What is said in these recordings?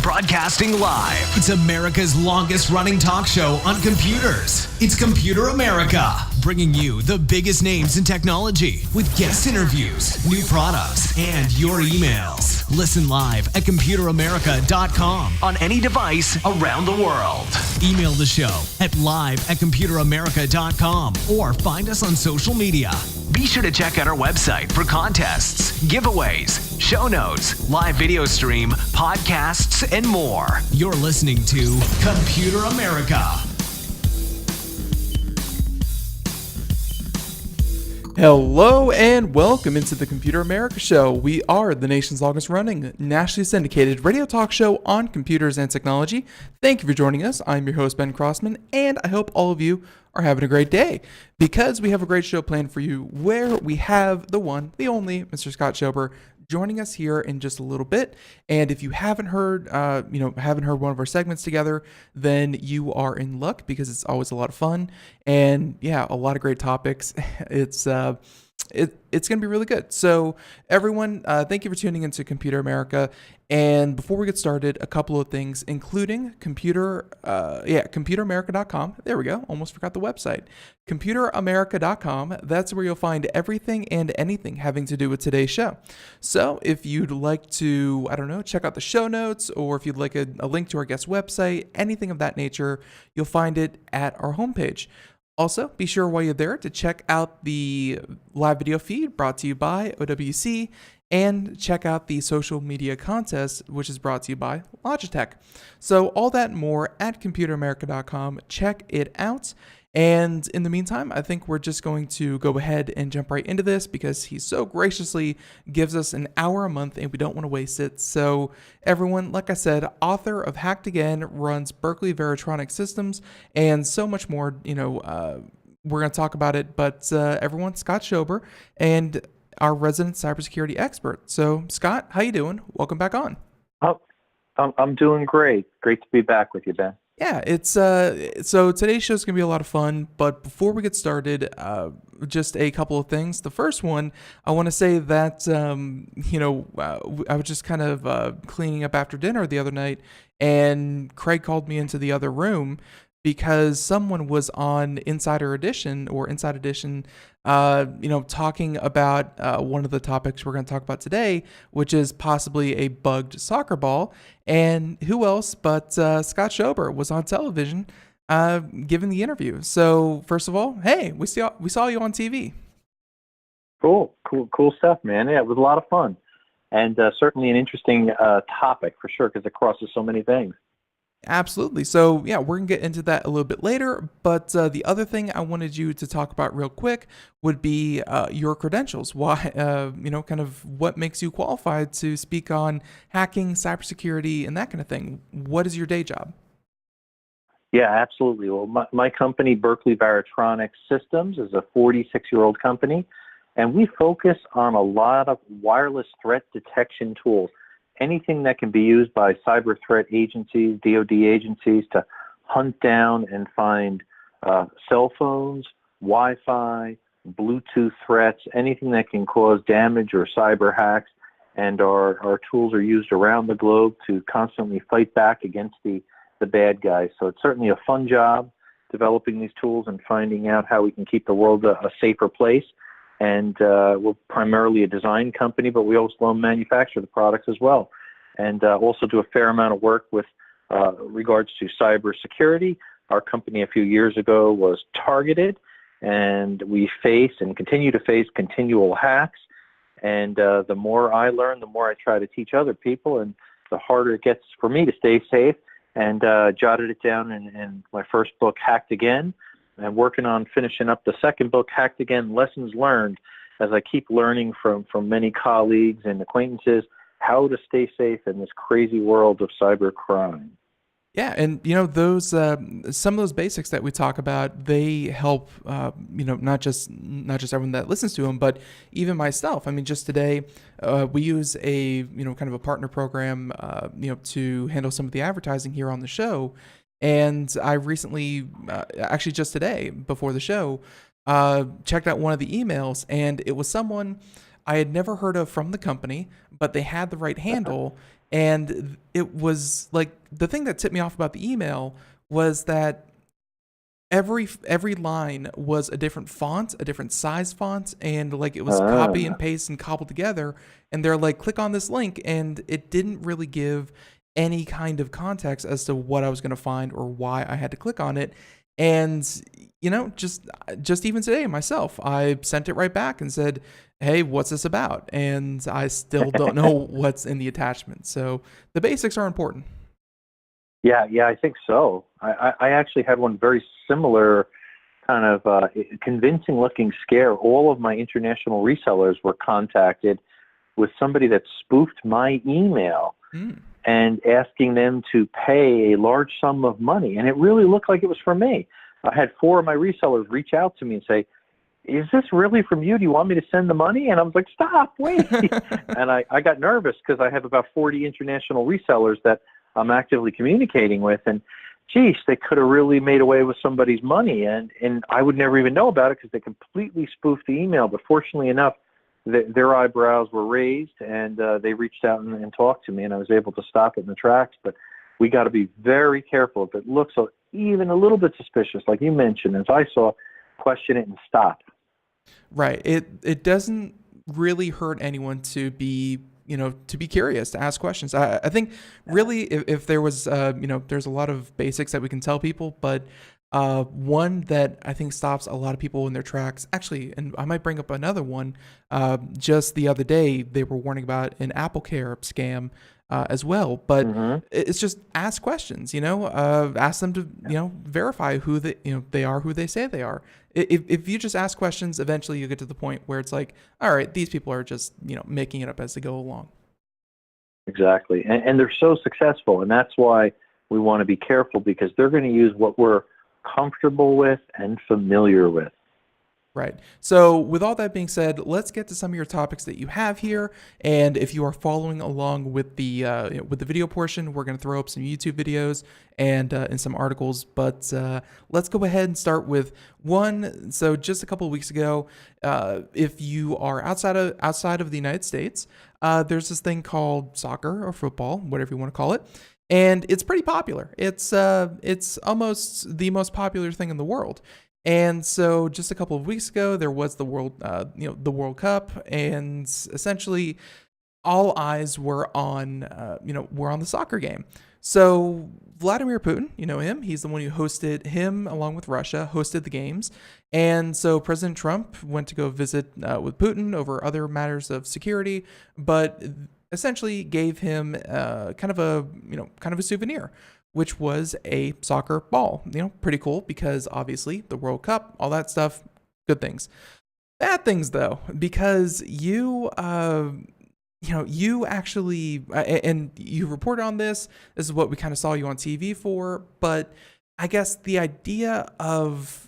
Broadcasting live. It's America's longest running talk show on computers. It's Computer America, bringing you the biggest names in technology with guest interviews, new products, and your emails. Listen live at computeramerica.com on any device around the world. Email the show at live@computeramerica.com or find us on social media. Be sure to check out our website for contests, giveaways, show notes, live video stream, podcasts, and more. You're listening to Computer America. Hello and welcome into the Computer America Show. We are the nation's longest running, nationally syndicated radio talk show on computers and technology. Thank you for joining us. I'm your host, Ben Crossman, and I hope all of you are having a great day because we have a great show planned for you where we have the one, the only, Mr. Scott Schober joining us here in just a little bit. And if you haven't heard, haven't heard one of our segments together, then you are in luck because it's always a lot of fun and yeah, a lot of great topics. It's going to be really good. So everyone, thank you for tuning into Computer America. And before we get started, a couple of things, including computeramerica.com. There we go. Almost forgot the website. Computeramerica.com. That's where you'll find everything and anything having to do with today's show. So if you'd like to, check out the show notes, or if you'd like a link to our guest website, anything of that nature, you'll find it at our homepage. Also, be sure while you're there to check out the live video feed brought to you by OWC and check out the social media contest, which is brought to you by Logitech. So all that and more at computeramerica.com. Check it out. And in the meantime, I think we're just going to go ahead and jump right into this because he so graciously gives us an hour a month and we don't want to waste it. So everyone, like I said, author of Hacked Again, runs Berkeley Varitronics Systems, and so much more, we're going to talk about it. But everyone, Scott Schober, and our resident cybersecurity expert. So Scott, how you doing? Welcome back on. Oh, I'm doing great. Great to be back with you, Ben. Yeah, it's so today's show is going to be a lot of fun, but before we get started, just a couple of things. The first one, I want to say that, I was just kind of cleaning up after dinner the other night, and Craig called me into the other room because someone was on Inside Edition, talking about one of the topics we're going to talk about today, which is possibly a bugged soccer ball. And who else but Scott Schober was on television giving the interview. So first of all, hey, we saw you on TV. Cool stuff, man. Yeah, it was a lot of fun, and certainly an interesting topic for sure because it crosses so many things. Absolutely. So yeah, we're going to get into that a little bit later. But the other thing I wanted you to talk about real quick would be your credentials. Why, kind of what makes you qualified to speak on hacking, cybersecurity, and that kind of thing. What is your day job? Yeah, absolutely. Well, my company, Berkeley Varitronics Systems, is a 46-year-old company, and we focus on a lot of wireless threat detection tools. Anything that can be used by cyber threat agencies, DoD agencies, to hunt down and find cell phones, Wi-Fi, Bluetooth threats, anything that can cause damage or cyber hacks. And our tools are used around the globe to constantly fight back against the bad guys. So it's certainly a fun job developing these tools and finding out how we can keep the world a safer place. And we're primarily a design company, but we also manufacture the products as well. And also do a fair amount of work with regards to cybersecurity. Our company a few years ago was targeted, and we face and continue to face continual hacks. And the more I learn, the more I try to teach other people, and the harder it gets for me to stay safe. And jotted it down in my first book, Hacked Again. I'm working on finishing up the second book, Hacked Again, Lessons Learned, as I keep learning from many colleagues and acquaintances how to stay safe in this crazy world of cyber crime. Yeah, and those some of those basics that we talk about, they help not just everyone that listens to them, but even myself. I mean, just today we use a kind of a partner program to handle some of the advertising here on the show, and I recently actually just today before the show checked out one of the emails, and it was someone I had never heard of from the company, but they had the right handle. And it was like the thing that tipped me off about the email was that every line was a different font, a different size font, and like it was copy and paste and cobbled together. And they're like, click on this link, and it didn't really give any kind of context as to what I was going to find or why I had to click on it. And just even today myself, I sent it right back and said, hey, what's this about? And I still don't know what's in the attachment. So the basics are important. Yeah, I think so. I actually had one very similar kind of convincing looking scare. All of my international resellers were contacted with somebody that spoofed my email and asking them to pay a large sum of money. And it really looked like it was for me. I had 4 of my resellers reach out to me and say, is this really from you? Do you want me to send the money? And I was like, stop, wait. And I got nervous because I have about 40 international resellers that I'm actively communicating with. And geez, they could have really made away with somebody's money. And I would never even know about it because they completely spoofed the email. But fortunately enough, their eyebrows were raised, and they reached out and talked to me, and I was able to stop it in the tracks. But we got to be very careful. If it looks even a little bit suspicious, like you mentioned, as I saw, question it and stop. Right. It doesn't really hurt anyone to be curious, to ask questions. I think really if there was, there's a lot of basics that we can tell people, but one that I think stops a lot of people in their tracks, actually, and I might bring up another one, just the other day, they were warning about an AppleCare scam as well, but it's just ask questions, ask them to, verify who they are, who they say they are. If you just ask questions, eventually you get to the point where it's like, all right, these people are just, making it up as they go along. Exactly. And they're so successful. And that's why we want to be careful, because they're going to use what we're comfortable with and familiar with. Right. So with all that being said, let's get to some of your topics that you have here. And if you are following along with the video portion, we're going to throw up some YouTube videos and some articles. But let's go ahead and start with one. So just a couple of weeks ago, if you are outside of the United States, there's this thing called soccer or football, whatever you want to call it. And it's pretty popular. It's almost the most popular thing in the world. And so just a couple of weeks ago, there was the World Cup, and essentially all eyes were on the soccer game. So Vladimir Putin, him, he's the one who along with Russia, hosted the games. And so President Trump went to go visit with Putin over other matters of security, but essentially gave him kind of a souvenir, which was a soccer ball. Pretty cool, because obviously the World Cup, all that stuff, good things. Bad things though, because you actually, and you reported on this is what we kind of saw you on TV for, but I guess the idea of,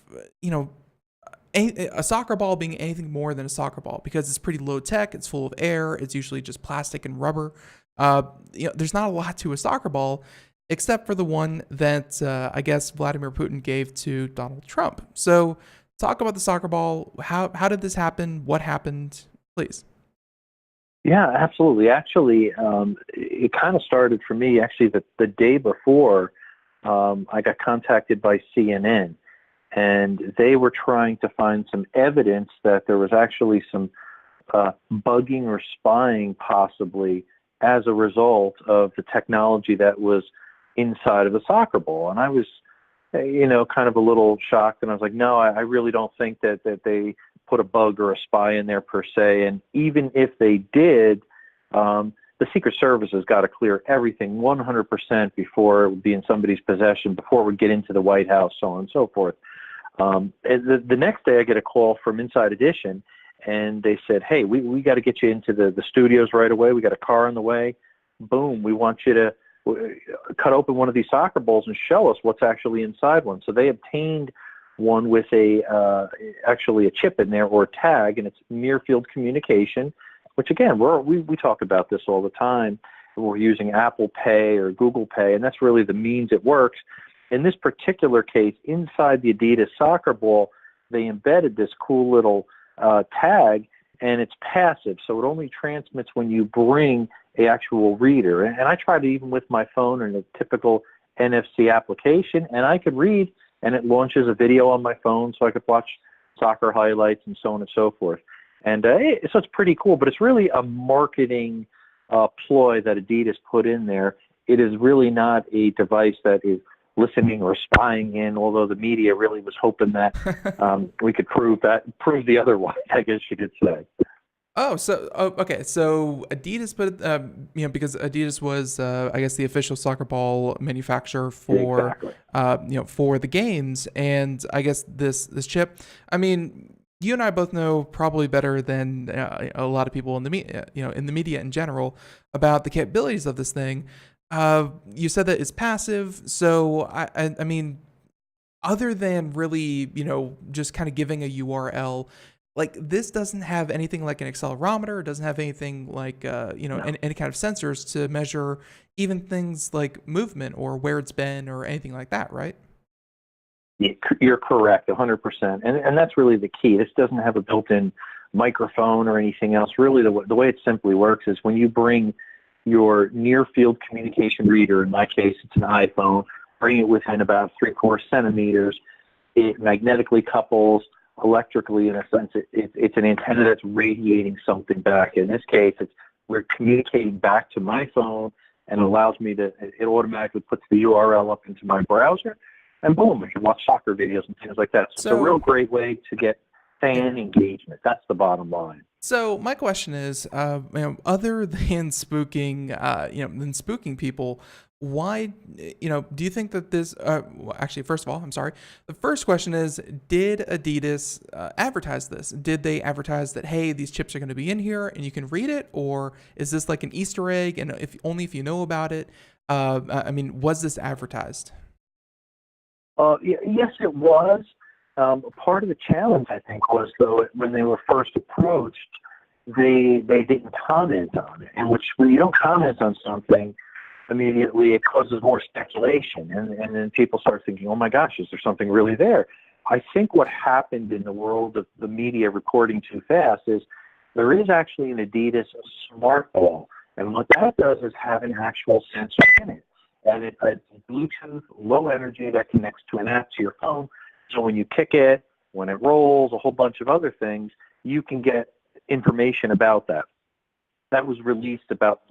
a soccer ball being anything more than a soccer ball, because it's pretty low tech, it's full of air, it's usually just plastic and rubber. There's not a lot to a soccer ball, except for the one that I guess Vladimir Putin gave to Donald Trump. So talk about the soccer ball. How did this happen? What happened? Please. Yeah, absolutely. Actually, it kind of started for me actually the day before I got contacted by CNN, and they were trying to find some evidence that there was actually some bugging or spying possibly as a result of the technology that was inside of the soccer ball. And I was kind of a little shocked. And I was like, no, I really don't think that they put a bug or a spy in there per se. And even if they did, the Secret Service has got to clear everything 100% before it would be in somebody's possession, before it would get into the White House, so on and so forth. And the next day I get a call from Inside Edition, and they said, hey, we got to get you into the studios right away. We got a car on the way. Boom, we want you to cut open one of these soccer balls and show us what's actually inside one. So they obtained one with actually a chip in there, or a tag, and it's near field communication, which again, we talk about this all the time. We're using Apple Pay or Google Pay, and that's really the means it works. In this particular case, inside the Adidas soccer ball, they embedded this cool little tag, and it's passive, so it only transmits when you bring a actual reader. And I tried it even with my phone and a typical NFC application, and I could read, and it launches a video on my phone, so I could watch soccer highlights and so on and so forth. And so it's pretty cool, but it's really a marketing ploy that Adidas put in there. It is really not a device that is listening or spying in, although the media really was hoping that we could prove the otherwise, I guess you could say. Okay. So Adidas put, because Adidas was, I guess, the official soccer ball manufacturer for, Exactly. For the games, and I guess this chip. I mean, you and I both know probably better than a lot of people in the media, in the media in general, about the capabilities of this thing. You said that it's passive, so I mean, other than really, just kind of giving a URL, like this doesn't have anything like an accelerometer. It doesn't have anything like, No. any kind of sensors to measure even things like movement or where it's been or anything like that, right? You're correct, 100%. And that's really the key. This doesn't have a built-in microphone or anything else. Really, the way it simply works is when you bring your near-field communication reader, in my case, it's an iPhone, bring it within about 3/4 centimeters, it magnetically couples electrically. In a sense, it's an antenna that's radiating something back. In this case, we're communicating back to my phone, and allows me to, it automatically puts the URL up into my browser, and boom, I can watch soccer videos and things like that. So it's a real great way to get fan engagement. That's the bottom line. So my question is, other than spooking people, why, do you think that this? Actually, first of all, I'm sorry. The first question is, did Adidas advertise this? Did they advertise that, hey, these chips are going to be in here and you can read it, or is this like an Easter egg? And if you know about it, was this advertised? Yes, it was. Part of the challenge, I think, was, though, when they were first approached, they didn't comment on it. And when you don't comment on something, immediately it causes more speculation. And then people start thinking, oh my gosh, is there something really there? I think what happened in the world of the media reporting too fast is there is actually an Adidas smart ball. And what that does is have an actual sensor in it. And it's Bluetooth, low energy, that connects to an app to your phone. So when you kick it, when it rolls, a whole bunch of other things, you can get information about that. That was released about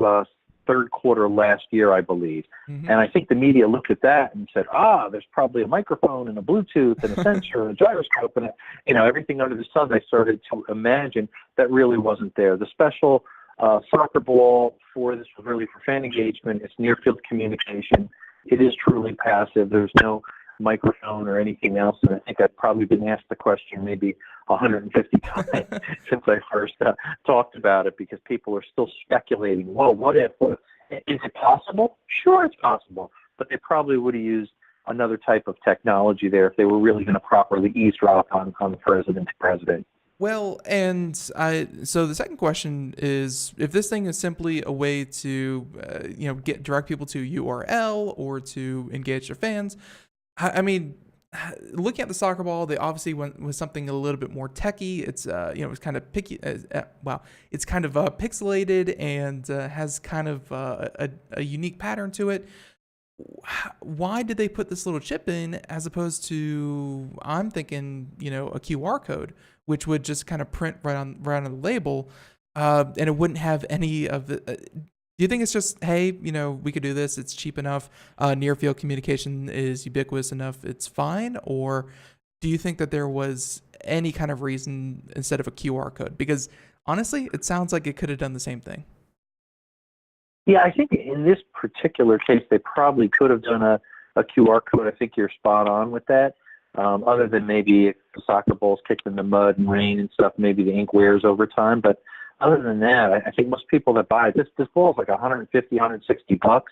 third quarter last year, I believe. Mm-hmm. And I think the media looked at that and said, there's probably a microphone and a Bluetooth and a sensor and a gyroscope and everything under the sun. They started to imagine that really wasn't there. The special soccer ball for this was really for fan engagement. It's near field communication. It is truly passive. There's no microphone or anything else. And I think I've probably been asked the question maybe 150 times since I first talked about it, because people are still speculating, what if? Is it possible? Sure, it's possible. But they probably would have used another type of technology there if they were really going to properly eavesdrop on the president's president. Well, and so the second question is, if this thing is simply a way to, direct people to URL or to engage their fans, I mean, looking at the soccer ball, they obviously went with something a little bit more techy. It's, it's kind of picky. It's kind of pixelated and has kind of a unique pattern to it. Why did they put this little chip in as opposed to, I'm thinking, a QR code, which would just kind of print right on the label, and it wouldn't have any of the. Do you think it's just, hey, we could do this, it's cheap enough, near field communication is ubiquitous enough, it's fine? Or do you think that there was any kind of reason instead of a QR code? Because honestly, it sounds like it could have done the same thing. Yeah, I think in this particular case, they probably could have done a QR code. I think you're spot on with that. Other than maybe if the soccer ball's kicked in the mud and rain and stuff, maybe the ink wears over time. But other than that, I think most people that buy it, this ball is like $150, $160.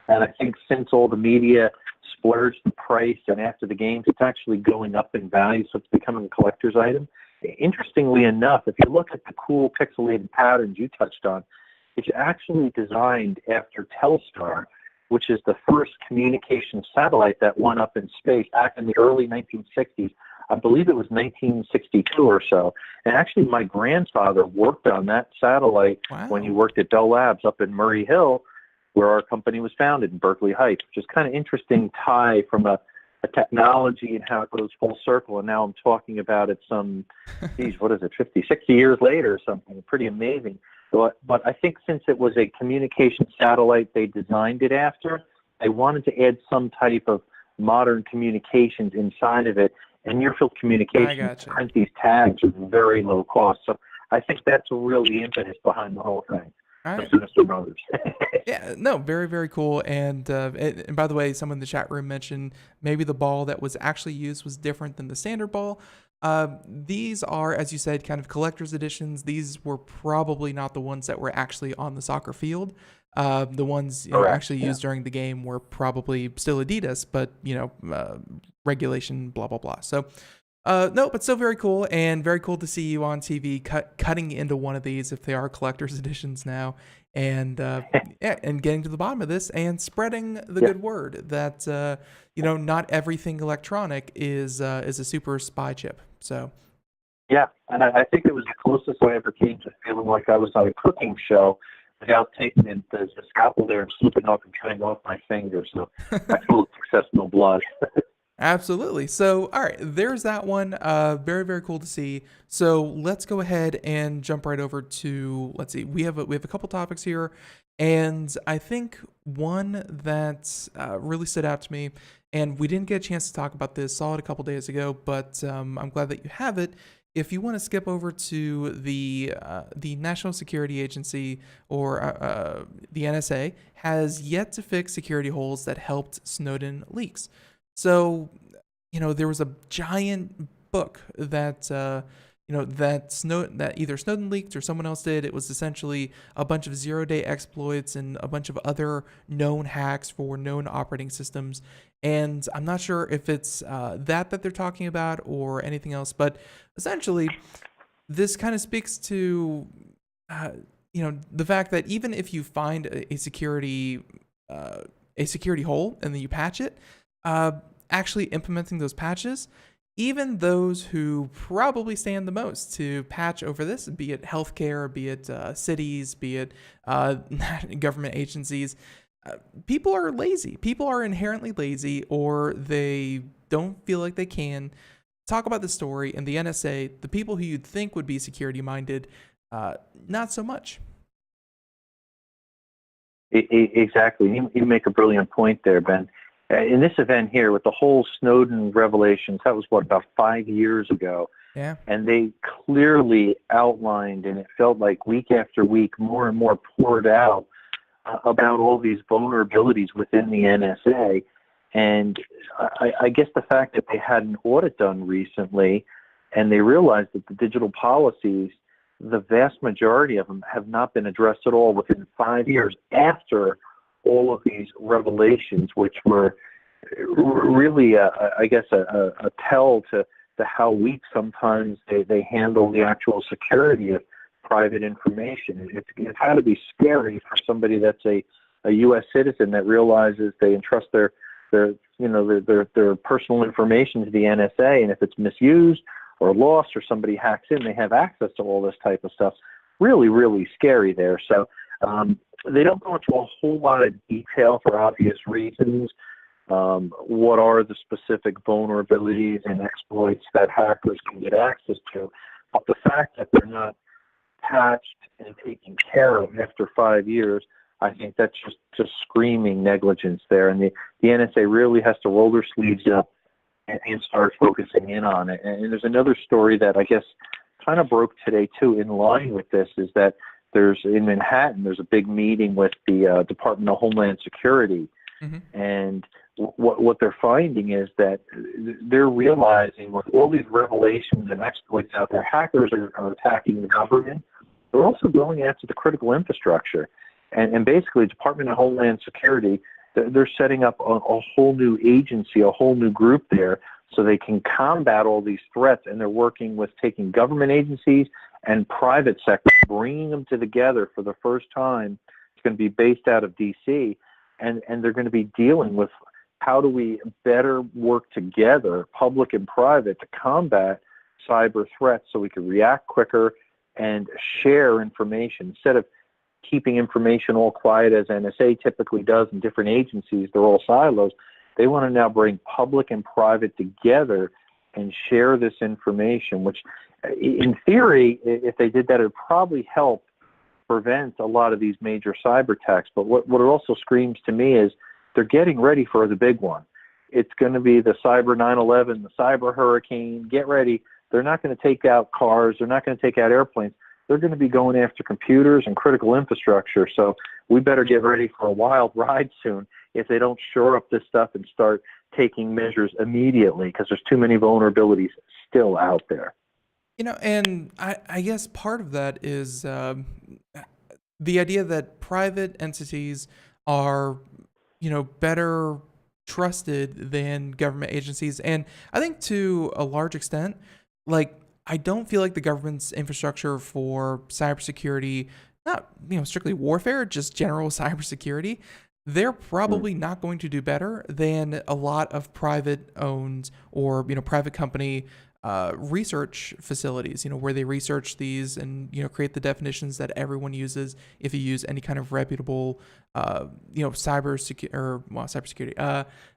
And I think since all the media splurged the price and after the games, it's actually going up in value, so it's becoming a collector's item. Interestingly enough, if you look at the cool pixelated patterns you touched on, it's actually designed after Telstar, which is the first communication satellite that went up in space back in the early 1960s. I believe it was 1962 or so. And actually, my grandfather worked on that satellite when he worked at Bell Labs up in Murray Hill, where our company was founded in Berkeley Heights, which is kind of interesting tie from a technology and how it goes full circle. And now I'm talking about it 50, 60 years later or something. Pretty amazing. But I think since it was a communication satellite they designed it after, they wanted to add some type of modern communications inside of it. And near-field communication, print these tags at very low cost. So I think that's really the impetus behind the whole thing. All right. Mr. Brothers. Yeah, no, very, very cool. And by the way, someone in the chat room mentioned maybe the ball that was actually used was different than the standard ball. These are, as you said, kind of collector's editions. These were probably not the ones that were actually on the soccer field. The ones actually used during the game were probably still Adidas, but regulation, blah blah blah. So, no, but still very cool, and very cool to see you on TV cutting into one of these if they are collector's editions now, and and getting to the bottom of this and spreading the good word that not everything electronic is a super spy chip. So. Yeah, and I think it was the closest I ever came to feeling like I was on a cooking show without taking the scalpel there and slipping off and cutting off my fingers. So I feel success, no blood. Absolutely. So, all right, there's that one. Very, very cool to see. So let's go ahead and jump right over to, let's see, we have a couple topics here. And I think one that really stood out to me, and we didn't get a chance to talk about this, saw it a couple days ago, but I'm glad that you have it. If you want to skip over to the National Security Agency, or the NSA, has yet to fix security holes that helped Snowden leaks. So, there was a giant book that that either Snowden leaked or someone else did. It was essentially a bunch of zero-day exploits and a bunch of other known hacks for known operating systems. And I'm not sure if it's that they're talking about or anything else, but essentially, this kind of speaks to the fact that even if you find a security hole and then you patch it, actually implementing those patches, even those who probably stand the most to patch over this, be it healthcare, be it cities, be it government agencies, people are lazy. People are inherently lazy, or they don't feel like they can. Talk about the story, and the NSA, the people who you'd think would be security minded, not so much. Exactly. You make a brilliant point there, Ben. In this event here, with the whole Snowden revelations, that was, about 5 years ago. Yeah. And they clearly outlined, and it felt like week after week, more and more poured out about all these vulnerabilities within the NSA. And I guess the fact that they had an audit done recently, and they realized that the digital policies, the vast majority of them have not been addressed at all within 5 years after all of these revelations, which were really, I guess, a tell to how weak sometimes they handle the actual security of private information. It's had to be scary for somebody that's a U.S. citizen that realizes they entrust their personal information to the NSA, and if it's misused or lost or somebody hacks in, they have access to all this type of stuff. Really, really scary there. So they don't go into a whole lot of detail for obvious reasons. What are the specific vulnerabilities and exploits that hackers can get access to? But the fact that they're not patched and taken care of after 5 years, I think that's just screaming negligence there. And the NSA really has to roll their sleeves up and start focusing in on it. And there's another story that I guess kind of broke today too, in line with this, is that in Manhattan, there's a big meeting with the Department of Homeland Security. And what they're finding is that they're realizing with all these revelations and exploits out there, hackers are attacking the government. They're also going after the critical infrastructure. And basically, Department of Homeland Security, they're setting up a whole new agency, a whole new group there, so they can combat all these threats. And they're working with taking government agencies and private sector, bringing them together for the first time. It's going to be based out of D.C., and they're going to be dealing with how do we better work together, public and private, to combat cyber threats so we can react quicker and share information. Instead of keeping information all quiet as NSA typically does in different agencies, they're all silos. They want to now bring public and private together and share this information, which in theory, if they did that, it would probably help prevent a lot of these major cyber attacks. But what it also screams to me is they're getting ready for the big one. It's going to be the cyber 9/11, the cyber hurricane. Get ready. They're not going to take out cars. They're not going to take out airplanes. They're going to be going after computers and critical infrastructure. So we better get ready for a wild ride soon if they don't shore up this stuff and start taking measures immediately, because there's too many vulnerabilities still out there. And I guess part of that is the idea that private entities are, better trusted than government agencies. And I think to a large extent, I don't feel like the government's infrastructure for cybersecurity, not, strictly warfare, just general cybersecurity, they're probably not going to do better than a lot of private owned or, private company research facilities, where they research these and, create the definitions that everyone uses if you use any kind of reputable, cybersecurity,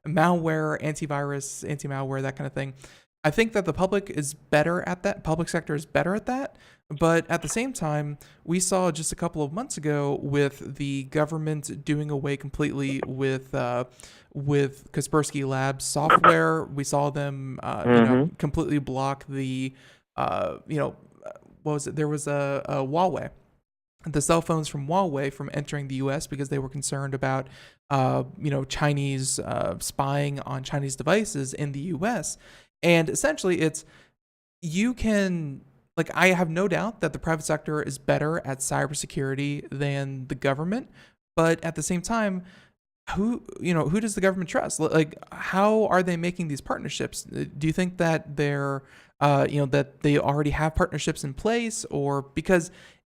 malware, antivirus, anti-malware, that kind of thing. I think that the public is better at that. Public sector is better at that. But at the same time, we saw just a couple of months ago with the government doing away completely with Kaspersky Labs software. We saw them, completely block the, what was it? There was a Huawei, the cell phones from Huawei from entering the U.S. because they were concerned about, Chinese spying on Chinese devices in the U.S. And essentially, I have no doubt that the private sector is better at cybersecurity than the government, but at the same time, who does the government trust? How are they making these partnerships? Do you think that that they already have partnerships in place, or because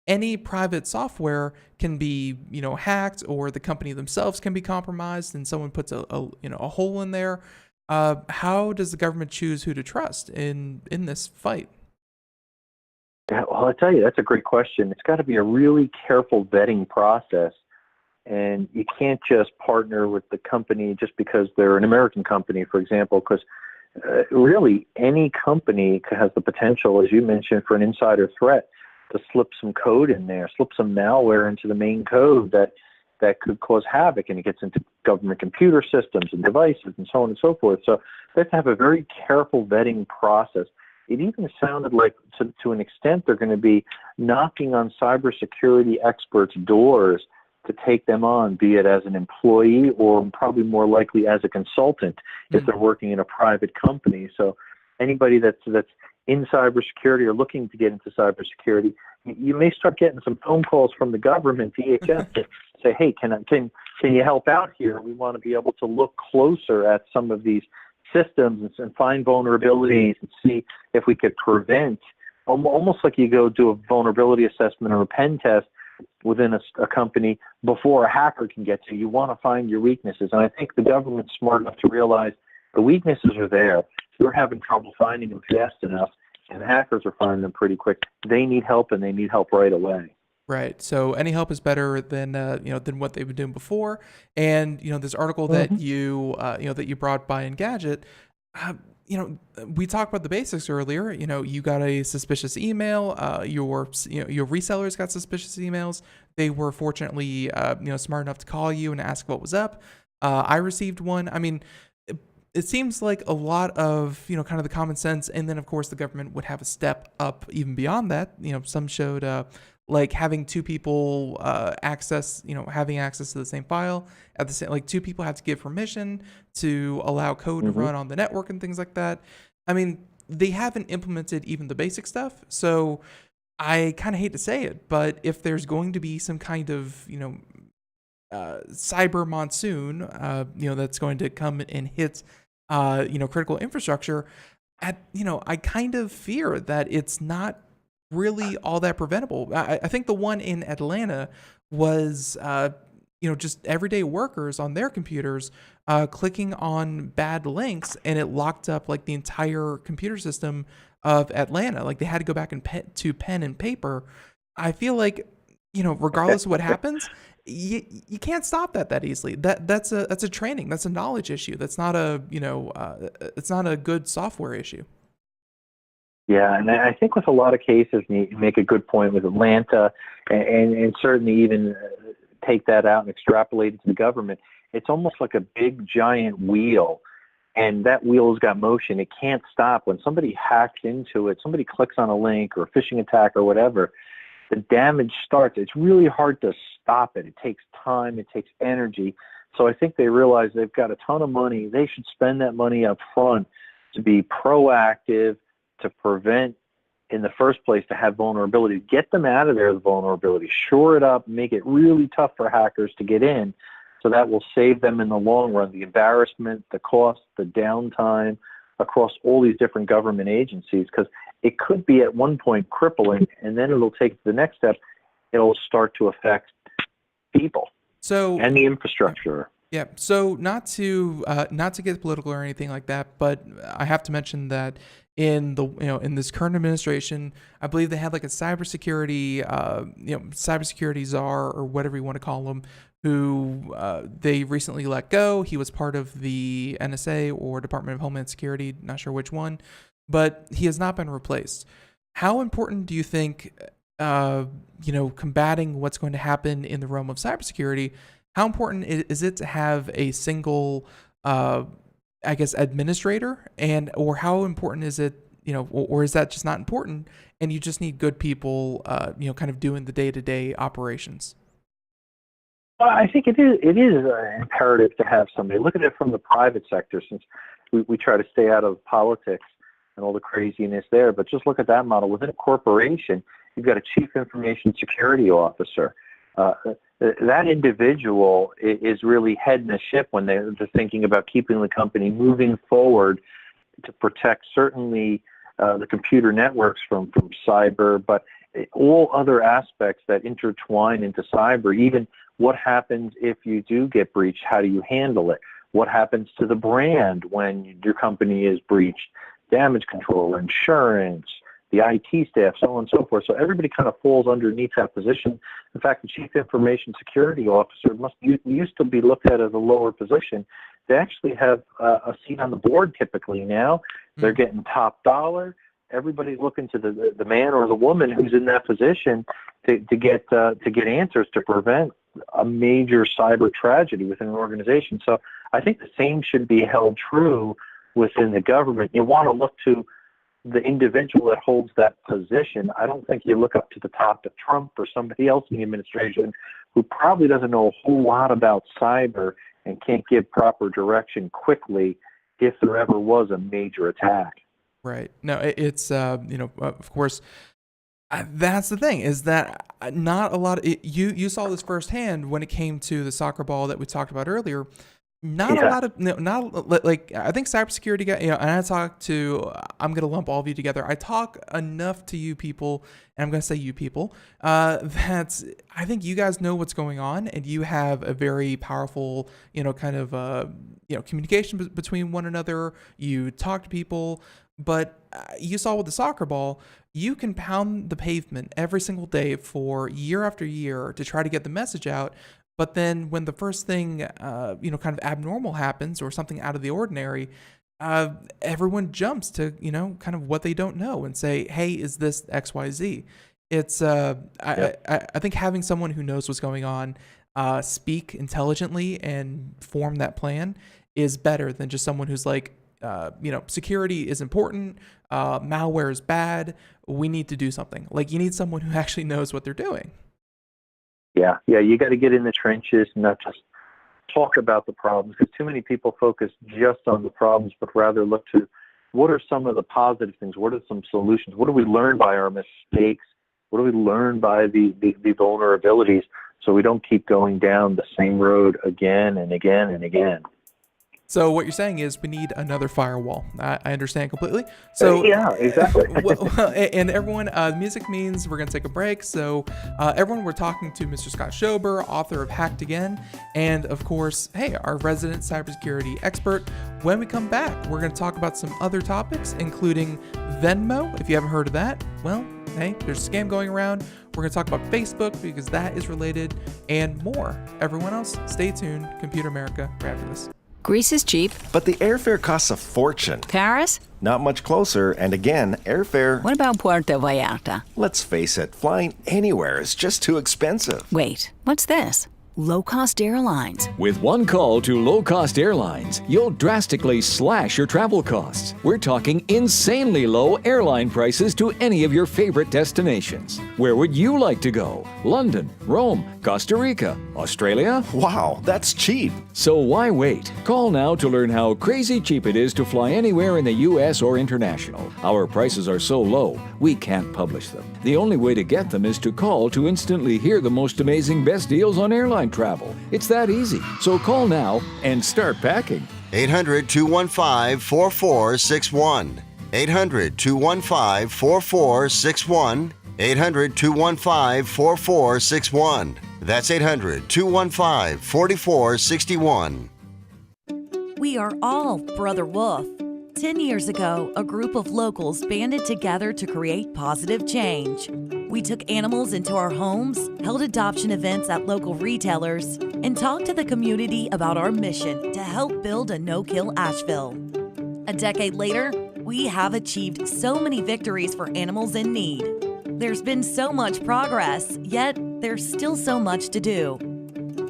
any private software can be, hacked, or the company themselves can be compromised and someone puts a hole in there? How does the government choose who to trust in this fight? Yeah, well, I tell you, that's a great question. It's got to be a really careful vetting process, and you can't just partner with the company just because they're an American company, for example, because really any company has the potential, as you mentioned, for an insider threat to slip some code in there, slip some malware into the main code that could cause havoc, and it gets into government computer systems and devices and so on and so forth. So they have to have a very careful vetting process. It even sounded like, to an extent, they're going to be knocking on cybersecurity experts' doors to take them on, be it as an employee or probably more likely as a consultant if they're working in a private company. So anybody that's in cybersecurity or looking to get into cybersecurity, you may start getting some phone calls from the government, DHS, to say, hey, can you help out here? We want to be able to look closer at some of these systems and find vulnerabilities and see if we could prevent, almost like you go do a vulnerability assessment or a pen test within a company before a hacker can get to you. You want to find your weaknesses. And I think the government's smart enough to realize the weaknesses are there. You're having trouble finding them fast enough, and hackers are finding them pretty quick. They need help, and they need help right away. Right. So any help is better than what they've been doing before. And this article that you brought by Engadget, Uh, we talked about the basics earlier. You got a suspicious email. Your resellers got suspicious emails. They were fortunately, smart enough to call you and ask what was up. I received one. I mean, it seems like a lot of, kind of the common sense. And then, of course, the government would have a step up even beyond that. Some showed like having two people having access to the same file at the same, like two people have to give permission to allow code to run on the network and things like that. I mean, they haven't implemented even the basic stuff. So I kind of hate to say it, but if there's going to be some kind of, cyber monsoon, that's going to come and hit, critical infrastructure, I kind of fear that it's not really all that preventable. I think the one in Atlanta was, just everyday workers on their computers clicking on bad links, and it locked up like the entire computer system of Atlanta. Like they had to go back and to pen and paper. I feel like, regardless of what happens, you can't stop that easily. That's a training. That's a knowledge issue. That's not it's not a good software issue. Yeah, and I think with a lot of cases, and you make a good point with Atlanta, and certainly even take that out and extrapolate it to the government, it's almost like a big giant wheel, and that wheel's got motion. It can't stop. When somebody hacks into it, somebody clicks on a link or a phishing attack or whatever, the damage starts. It's really hard to stop it. It takes time. It takes energy. So I think they realize they've got a ton of money. They should spend that money up front to be proactive, to prevent in the first place, to have vulnerability, get them out of there, the vulnerability, shore it up, make it really tough for hackers to get in. So that will save them in the long run, the embarrassment, the cost, the downtime across all these different government agencies, because it could be at one point crippling, and then it'll take the next step. It'll start to affect people and the infrastructure. Yeah. So not to get political or anything like that, but I have to mention that in this current administration, I believe they had like a cybersecurity czar or whatever you want to call him, who they recently let go. He was part of the NSA or Department of Homeland Security, not sure which one, but he has not been replaced. How important do you think, combating what's going to happen in the realm of cybersecurity, how important is it to have a single, administrator, or how important is it, or is that just not important and you just need good people, kind of doing the day-to-day operations? Well, I think it is imperative to have somebody. Look at it from the private sector, since we try to stay out of politics and all the craziness there. But just look at that model. Within a corporation, you've got a chief information security officer. That individual is really heading the ship when they're thinking about keeping the company moving forward to protect certainly the computer networks from cyber, but all other aspects that intertwine into cyber. Even what happens if you do get breached? How do you handle it? What happens to the brand when your company is breached? Damage control, insurance, the IT staff, so on and so forth. So everybody kind of falls underneath that position. In fact, the chief information security officer used to be looked at as a lower position. They actually have a seat on the board typically now. They're getting top dollar. Everybody's looking to the man or the woman who's in that position to get answers to prevent a major cyber tragedy within an organization. So I think the same should be held true within the government. You want to look to the individual that holds that position. I don't think you look up to the top of Trump or somebody else in the administration who probably doesn't know a whole lot about cyber and can't give proper direction quickly if there ever was a major attack. Right. No, it's, of course, that's the thing, is that not a lot of you saw this firsthand when it came to the soccer ball that we talked about earlier. Not a lot of, like, I think cybersecurity guy, and I'm going to lump all of you together. I talk enough to you people, and I'm going to say you people, that I think you guys know what's going on, and you have a very powerful, communication between one another. You talk to people, but you saw with the soccer ball, you can pound the pavement every single day for year after year to try to get the message out. But then when the first thing, kind of abnormal happens or something out of the ordinary, everyone jumps to, kind of what they don't know and say, hey, is this XYZ? It's, I think having someone who knows what's going on speak intelligently and form that plan is better than just someone who's like, security is important, malware is bad, we need to do something. Like, you need someone who actually knows what they're doing. Yeah, you got to get in the trenches and not just talk about the problems, because too many people focus just on the problems, but rather look to what are some of the positive things, what are some solutions, what do we learn by our mistakes, what do we learn by the vulnerabilities, so we don't keep going down the same road again and again and again. So what you're saying is we need another firewall. I understand completely. So yeah, exactly. And everyone, music means we're going to take a break. So everyone, we're talking to Mr. Scott Schober, author of Hacked Again, and of course, hey, our resident cybersecurity expert. When we come back, we're going to talk about some other topics, including Venmo. If you haven't heard of that, well, hey, there's a scam going around. We're going to talk about Facebook because that is related, and more. Everyone else, stay tuned. Computer America, right after this. Greece is cheap. But the airfare costs a fortune. Paris? Not much closer, and again, airfare... What about Puerto Vallarta? Let's face it, flying anywhere is just too expensive. Wait, what's this? Low-cost airlines. With one call to low-cost airlines, you'll drastically slash your travel costs. We're talking insanely low airline prices to any of your favorite destinations. Where would you like to go? London, Rome, Costa Rica, Australia? Wow, that's cheap. So why wait? Call now to learn how crazy cheap it is to fly anywhere in the U.S. or international. Our prices are so low, we can't publish them. The only way to get them is to call to instantly hear the most amazing best deals on airline travel. It's that easy. So call now and start packing. 800-215-4461. 800-215-4461. 800-215-4461. That's 800-215-4461. We are all Brother Wolf. 10 years ago, a group of locals banded together to create positive change. We took animals into our homes, held adoption events at local retailers, and talked to the community about our mission to help build a no-kill Asheville. A decade later, we have achieved so many victories for animals in need. There's been so much progress, yet there's still so much to do.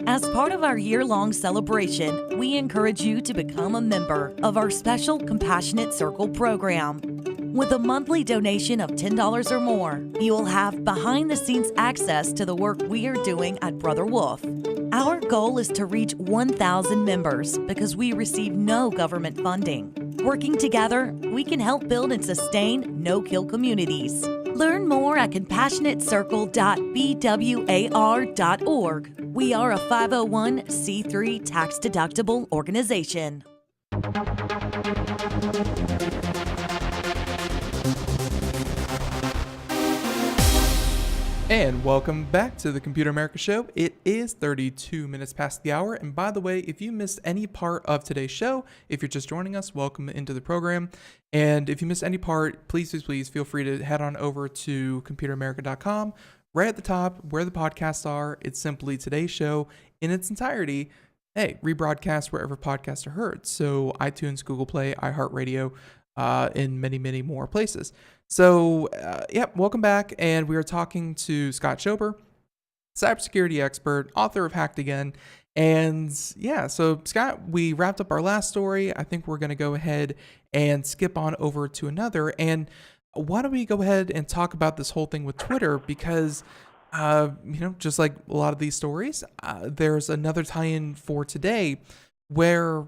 As part of our year-long celebration, we encourage you to become a member of our special Compassionate Circle program. With a monthly donation of $10 or more, you will have behind-the-scenes access to the work we are doing at Brother Wolf. Our goal is to reach 1,000 members because we receive no government funding. Working together, we can help build and sustain no-kill communities. Learn more at compassionatecircle.bwar.org. We are a 501c3 tax-deductible organization. And welcome back to the Computer America Show. It is 32 minutes past the hour. And by the way, if you missed any part of today's show, if you're just joining us, welcome into the program. And if you missed any part, please feel free to head on over to computeramerica.com. Right at the top where the podcasts are, it's simply today's show in its entirety. Hey, rebroadcast wherever podcasts are heard. So iTunes, Google Play, iHeartRadio, and many, many more places. So, welcome back. And we are talking to Scott Schober, cybersecurity expert, author of Hacked Again. And so Scott, we wrapped up our last story. I think we're going to go ahead and skip on over to another. And why don't we go ahead and talk about this whole thing with Twitter? Because, just like a lot of these stories, there's another tie-in for today where,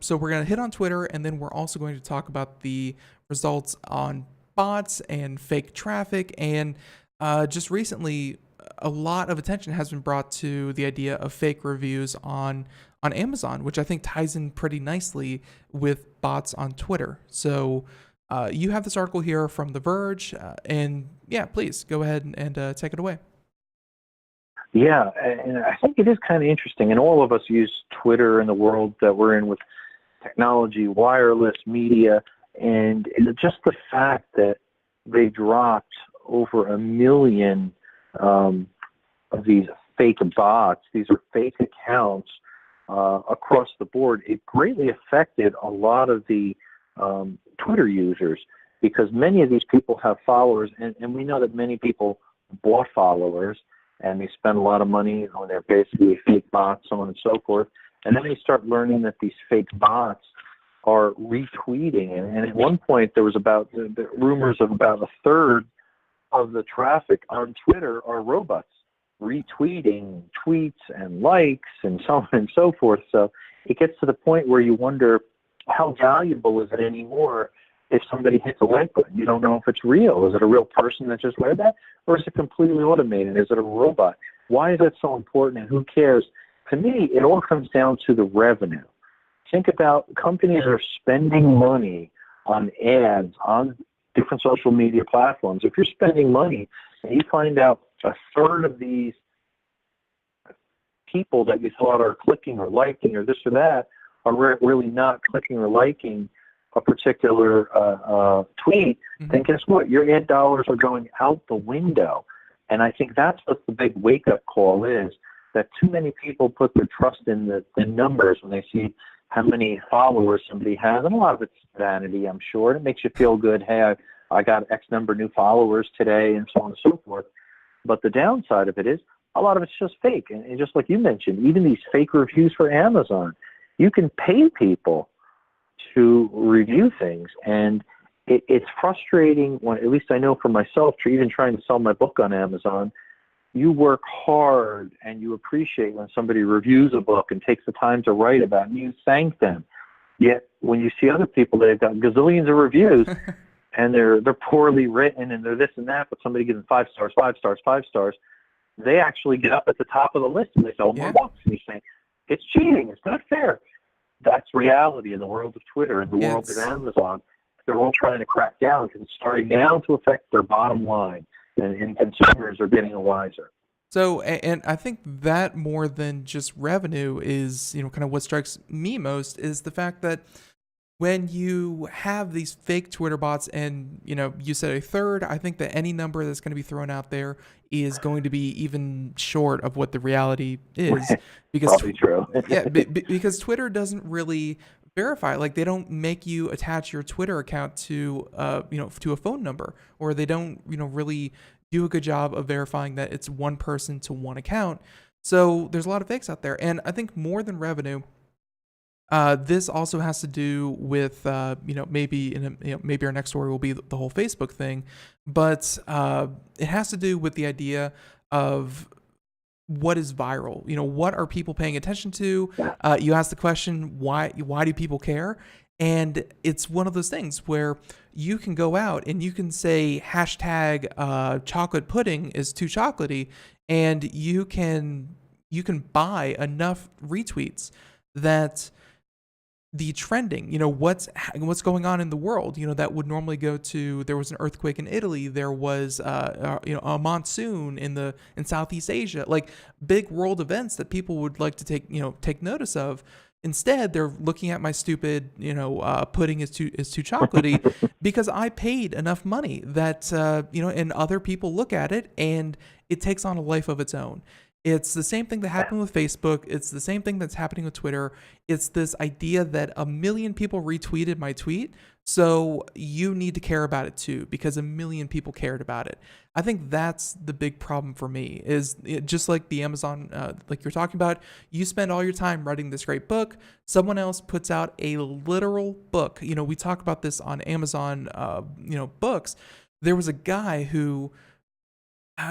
so we're going to hit on Twitter, and then we're also going to talk about the results on bots and fake traffic. And just recently, a lot of attention has been brought to the idea of fake reviews on Amazon, which I think ties in pretty nicely with bots on Twitter. So you have this article here from The Verge, and please go ahead and take it away. Yeah, and I think it is kind of interesting, and all of us use Twitter in the world that we're in with technology, wireless media, and just the fact that they dropped over 1 million of these fake bots. These are fake accounts across the board, it greatly affected a lot of the Twitter users, because many of these people have followers, and we know that many people bought followers, and they spend a lot of money on their basically fake bots, so on and so forth. And then they start learning that these fake bots are retweeting. And at one point, there was about the rumors of about a third of the traffic on Twitter are robots retweeting tweets and likes and so on and so forth. So it gets to the point where you wonder, how valuable is it anymore if somebody hits a like button? You don't know if it's real. Is it a real person that just read that? Or is it completely automated? Is it a robot? Why is that so important, and who cares? To me, it all comes down to the revenue. Think about companies that are spending money on ads on different social media platforms. If you're spending money and you find out a third of these people that you thought are clicking or liking or this or that are really not clicking or liking a particular tweet, then guess what? Your ad dollars are going out the window. And I think that's what the big wake-up call is, that too many people put their trust in the numbers when they see how many followers somebody has. And a lot of it's vanity, I'm sure. It makes you feel good. Hey, I got X number of new followers today, and so on and so forth. But the downside of it is a lot of it's just fake. And just like you mentioned, even these fake reviews for Amazon, you can pay people to review things. And it's frustrating when, at least I know for myself, even trying to sell my book on Amazon, you work hard and you appreciate when somebody reviews a book and takes the time to write about it, and you thank them. Yet when you see other people that have got gazillions of reviews and they're poorly written and they're this and that, but somebody gives them 5 stars, 5 stars, 5 stars, they actually get up at the top of the list and they sell more books. And you say, it's cheating, it's not fair. That's reality in the world of Twitter, in the world of Amazon. They're all trying to crack down because it's starting now to affect their bottom line. And consumers are getting wiser. So, and I think that more than just revenue is, kind of what strikes me most is the fact that when you have these fake Twitter bots and, you said a third, I think that any number that's going to be thrown out there is going to be even short of what the reality is. Because Probably true. because Twitter doesn't really verify. Like, they don't make you attach your Twitter account to to a phone number, or they don't really do a good job of verifying that it's one person to one account. So there's a lot of fakes out there, and I think more than revenue, this also has to do with maybe maybe our next story will be the whole Facebook thing, but it has to do with the idea of what is viral. What are people paying attention to? You ask the question, why do people care? And it's one of those things where you can go out and you can say hashtag chocolate pudding is too chocolatey, and you can buy enough retweets that the trending, what's going on in the world, that would normally go to, there was an earthquake in Italy, there was a monsoon in Southeast Asia, like big world events that people would like to take notice of. Instead, they're looking at my stupid, pudding is too chocolatey because I paid enough money that and other people look at it and it takes on a life of its own. It's the same thing that happened with Facebook. It's the same thing that's happening with Twitter. It's this idea that 1 million people retweeted my tweet, so you need to care about it too because 1 million people cared about it. I think that's the big problem for me, is just like the Amazon, like you're talking about, you spend all your time writing this great book. Someone else puts out a literal book. We talk about this on Amazon, books. There was a guy who,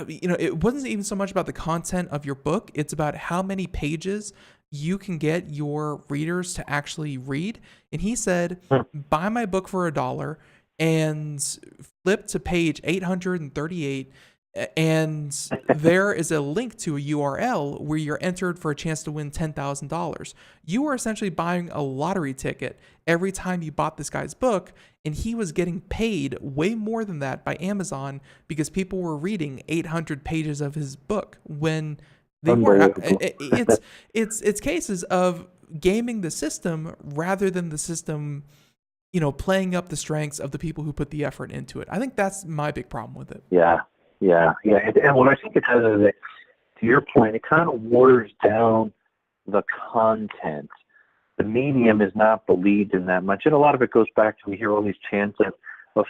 it wasn't even so much about the content of your book. It's about how many pages you can get your readers to actually read. And he said, buy my book for $1 and flip to page 838. And there is a link to a URL where you're entered for a chance to win $10,000. You were essentially buying a lottery ticket every time you bought this guy's book, and he was getting paid way more than that by Amazon because people were reading 800 pages of his book when they weren't. It's cases of gaming the system rather than the system, playing up the strengths of the people who put the effort into it. I think that's my big problem with it. Yeah. And what I think it has is that, to your point, it kind of waters down the content. The medium is not believed in that much, and a lot of it goes back to we hear all these chants of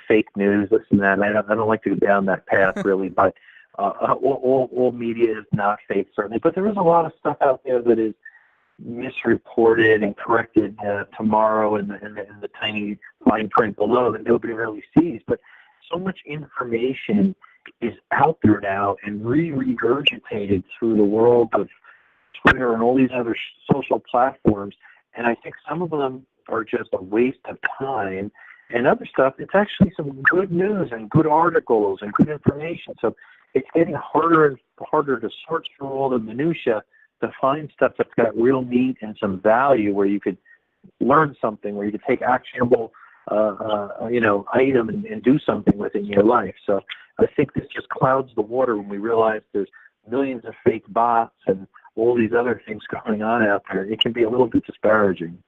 fake news, this and that. And I don't like to go down that path really, but all media is not fake certainly. But there is a lot of stuff out there that is misreported and corrected tomorrow in the tiny fine print below that nobody really sees. But so much information is out there now and regurgitated through the world of Twitter and all these other social platforms. And I think some of them are just a waste of time. And other stuff, it's actually some good news and good articles and good information. So it's getting harder and harder to sort through all the minutia to find stuff that's got real meat and some value where you could learn something, where you could take actionable, item and do something with it in your life. So I think this just clouds the water when we realize there's millions of fake bots and all these other things going on out there. It can be a little bit disparaging.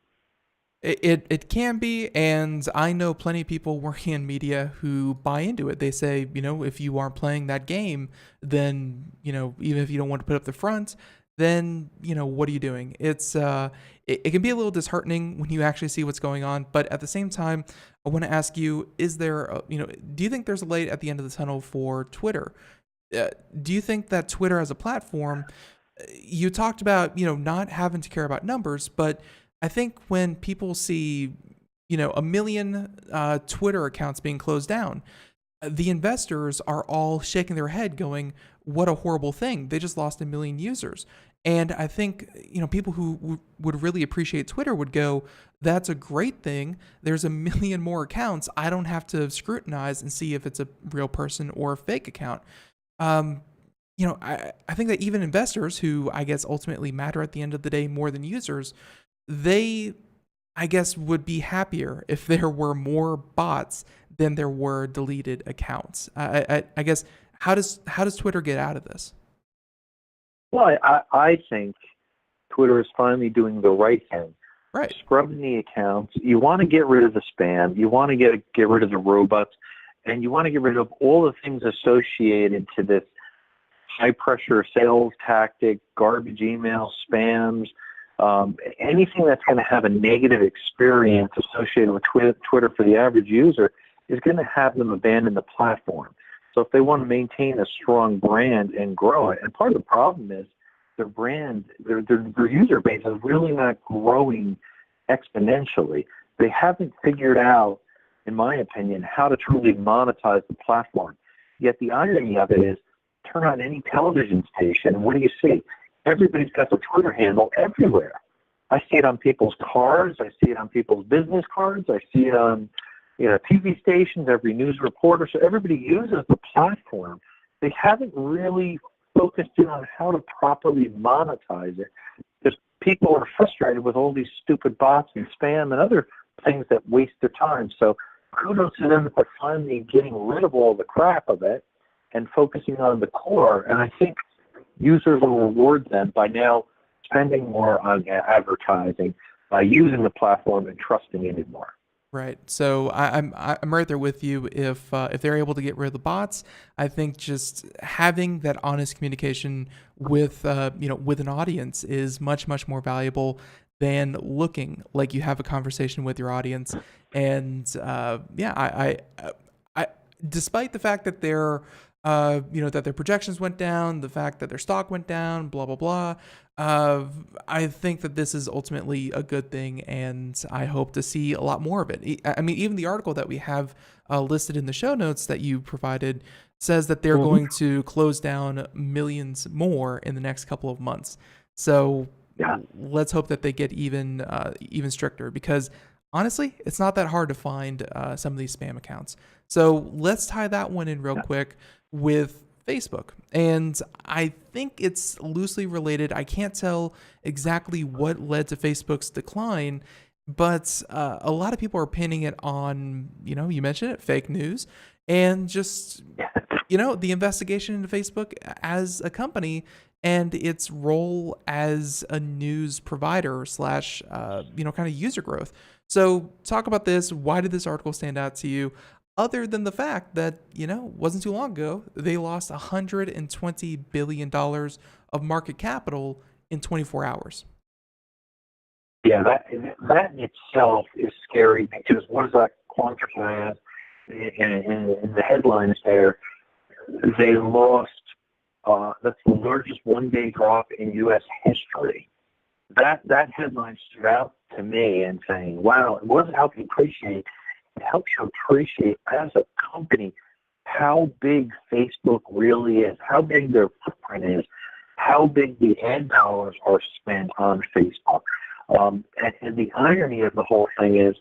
It can be, and I know plenty of people working in media who buy into it. They say, if you aren't playing that game, then, even if you don't want to put up the front, then, what are you doing? It's it can be a little disheartening when you actually see what's going on, but at the same time, I want to ask you, is there, do you think there's a light at the end of the tunnel for Twitter? Do you think that Twitter as a platform, you talked about, not having to care about numbers, but I think when people see, 1 million Twitter accounts being closed down, the investors are all shaking their head going, what a horrible thing. They just lost 1 million users. And I think, people who would really appreciate Twitter would go, that's a great thing. There's 1 million more accounts. I don't have to scrutinize and see if it's a real person or a fake account. I think that even investors who I guess ultimately matter at the end of the day more than users, they, I guess, would be happier if there were more bots than there were deleted accounts. I guess, how does Twitter get out of this? Well, I think Twitter is finally doing the right thing. Right. Scrubbing the accounts. You want to get rid of the spam. You want to get rid of the robots. And you want to get rid of all the things associated to this high-pressure sales tactic, garbage email, spams, anything that's going to have a negative experience associated with Twitter for the average user is going to have them abandon the platform. So if they want to maintain a strong brand and grow it, and part of the problem is their brand, their user base is really not growing exponentially. They haven't figured out, in my opinion, how to truly monetize the platform. Yet the irony of it is, turn on any television station, and what do you see? Everybody's got their Twitter handle everywhere. I see it on people's cars. I see it on people's business cards. I see it on TV stations, every news reporter. So everybody uses the platform. They haven't really focused in on how to properly monetize it because people are frustrated with all these stupid bots and spam and other things that waste their time. So kudos to them for finally getting rid of all the crap of it and focusing on the core. And I think users will reward them by now spending more on advertising, by using the platform and trusting in it more. Right. So I'm right there with you. If they're able to get rid of the bots, I think just having that honest communication with with an audience is much more than looking like you have a conversation with your audience. And I despite the fact that that their projections went down, the fact that their stock went down, blah blah blah. I think that this is ultimately a good thing, and I hope to see a lot more of it. I mean, even the article that we have listed in the show notes that you provided says that they're going to close down millions more in the next couple of months. So let's hope that they get even stricter, because honestly, it's not that hard to find some of these spam accounts. So let's tie that one in real quick with Facebook. And I think it's loosely related. I can't tell exactly what led to Facebook's decline, but a lot of people are pinning it on, you mentioned it, fake news, and just, the investigation into Facebook as a company and its role as a news provider / kind of user growth. So talk about this. Why did this article stand out to you? Other than the fact that, wasn't too long ago, they lost $120 billion of market capital in 24 hours. Yeah, that in itself is scary because what does that quantify as? In the headlines there, they lost, that's the largest one-day drop in U.S. history. That headline stood out to me and saying, wow, it wasn't helping appreciate, it helps you appreciate as a company how big Facebook really is, how big their footprint is, how big the ad dollars are spent on Facebook. And the irony of the whole thing is,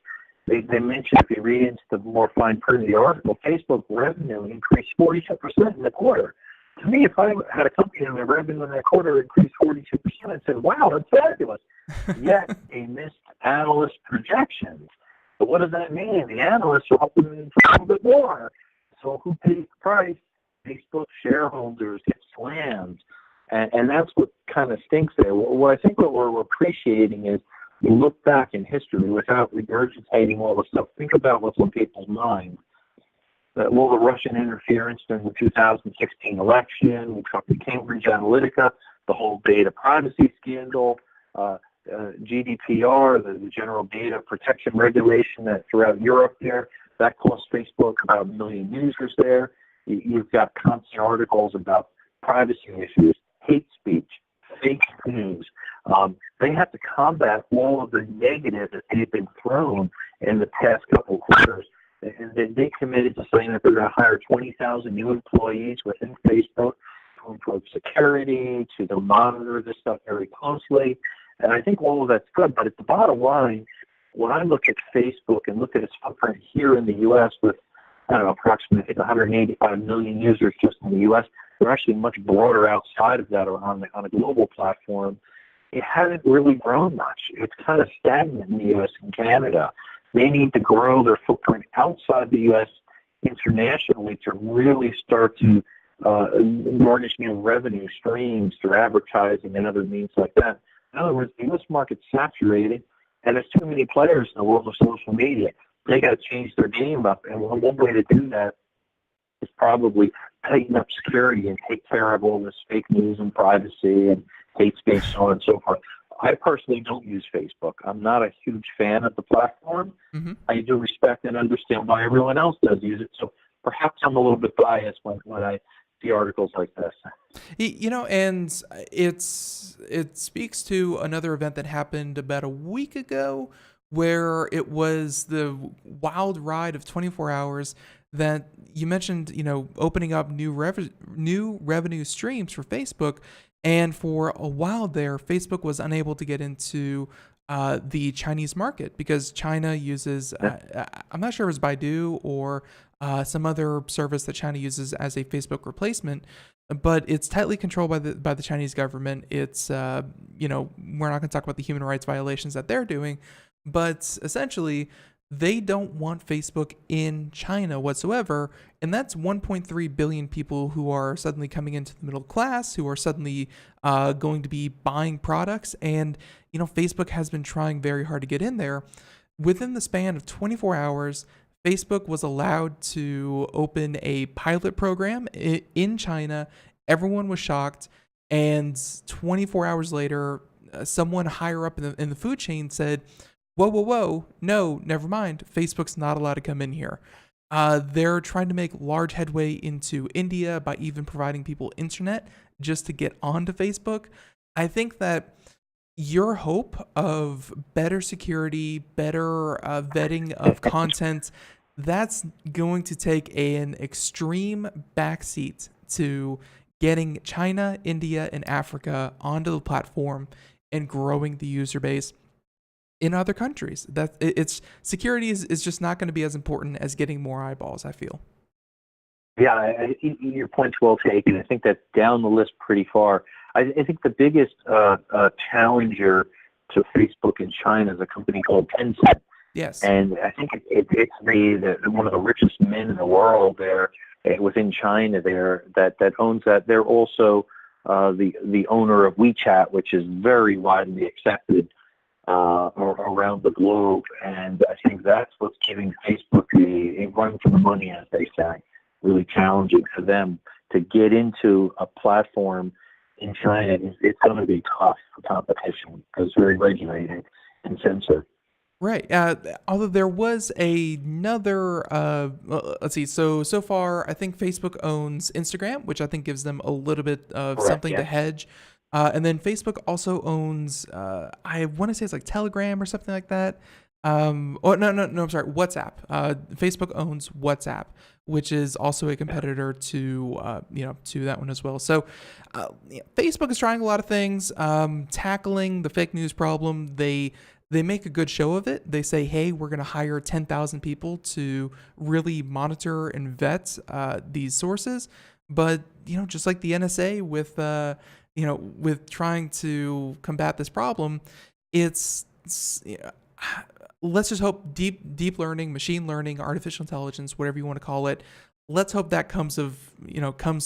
they mentioned, if you read into the more fine print of the article, Facebook revenue increased 42% in the quarter. To me, if I had a company and their revenue in that quarter increased 42%, I'd say, wow, that's fabulous. Yet they missed analyst projections. But what does that mean? The analysts are hoping for a little bit more. So who pays the price? Facebook shareholders get slammed. And that's what kind of stinks there. What I think what we're appreciating is you look back in history without regurgitating all the stuff. Think about what's on people's minds. Well, the Russian interference in the 2016 election, we talked about Cambridge Analytica, the whole data privacy scandal, GDPR, the General Data Protection Regulation that throughout Europe there, that cost Facebook about 1 million users there. You've got constant articles about privacy issues, hate speech, fake news. They have to combat all of the negative that they've been thrown in the past couple of quarters. And they committed to saying that they're going to hire 20,000 new employees within Facebook to improve security, to monitor this stuff very closely. And I think all of that's good. But at the bottom line, when I look at Facebook and look at its footprint here in the U.S. with, I don't know, approximately 185 million users just in the U.S., they're actually much broader outside of that or on a global platform. It hasn't really grown much. It's kind of stagnant in the U.S. and Canada. They need to grow their footprint outside the U.S. internationally to really start to garnish new revenue streams through advertising and other means like that. In other words, the U.S. market's saturated, and there's too many players in the world of social media. They got to change their game up, and one way to do that is probably tighten up security and take care of all this fake news and privacy and hate speech, so on and so forth. I personally don't use Facebook. I'm not a huge fan of the platform. Mm-hmm. I do respect and understand why everyone else does use it. So perhaps I'm a little bit biased when I see articles like this. You know, and it speaks to another event that happened about a week ago where it was the wild ride of 24 hours that you mentioned, you know, opening up new revenue streams for Facebook. And for a while there, Facebook was unable to get into the Chinese market because China uses, I'm not sure if it's Baidu or some other service that China uses as a Facebook replacement, but it's tightly controlled by the Chinese government. It's, you know, we're not going to talk about the human rights violations that they're doing, but essentially they don't want Facebook in China whatsoever. And that's 1.3 billion people who are suddenly coming into the middle class, who are suddenly going to be buying products. And, you know, Facebook has been trying very hard to get in there. Within the span of 24 hours, Facebook was allowed to open a pilot program in China. Everyone was shocked. And 24 hours later, someone higher up in the food chain said, whoa, no, never mind. Facebook's not allowed to come in here. They're trying to make large headway into India by even providing people internet just to get onto Facebook. I think that your hope of better security, better vetting of content, that's going to take an extreme backseat to getting China, India, and Africa onto the platform and growing the user base in other countries. That it's security is just not going to be as important as getting more eyeballs, I feel. Yeah, your point's well taken. I think that's down the list pretty far. I think the biggest challenger to Facebook in China is a company called Tencent. Yes. And I think it's one of the richest men in the world there within China there that owns that. They're also the owner of WeChat, which is very widely accepted around the globe, and I think that's what's giving Facebook a run for the money, as they say. Really challenging for them to get into a platform in China. It's going to be tough competition because it's very regulated, uncensored. Right. Although there was another, let's see. So far, I think Facebook owns Instagram, which I think gives them a little bit of Correct, something to yes. hedge. And then Facebook also owns, I want to say it's like Telegram or something like that. Oh no, I'm sorry, WhatsApp. Facebook owns WhatsApp, which is also a competitor to to that one as well. So Facebook is trying a lot of things, tackling the fake news problem. They make a good show of it. They say, hey, we're going to hire 10,000 people to really monitor and vet these sources. But, just like the NSA with trying to combat this problem, it's let's just hope deep learning, machine learning, artificial intelligence, whatever you want to call it, let's hope that comes to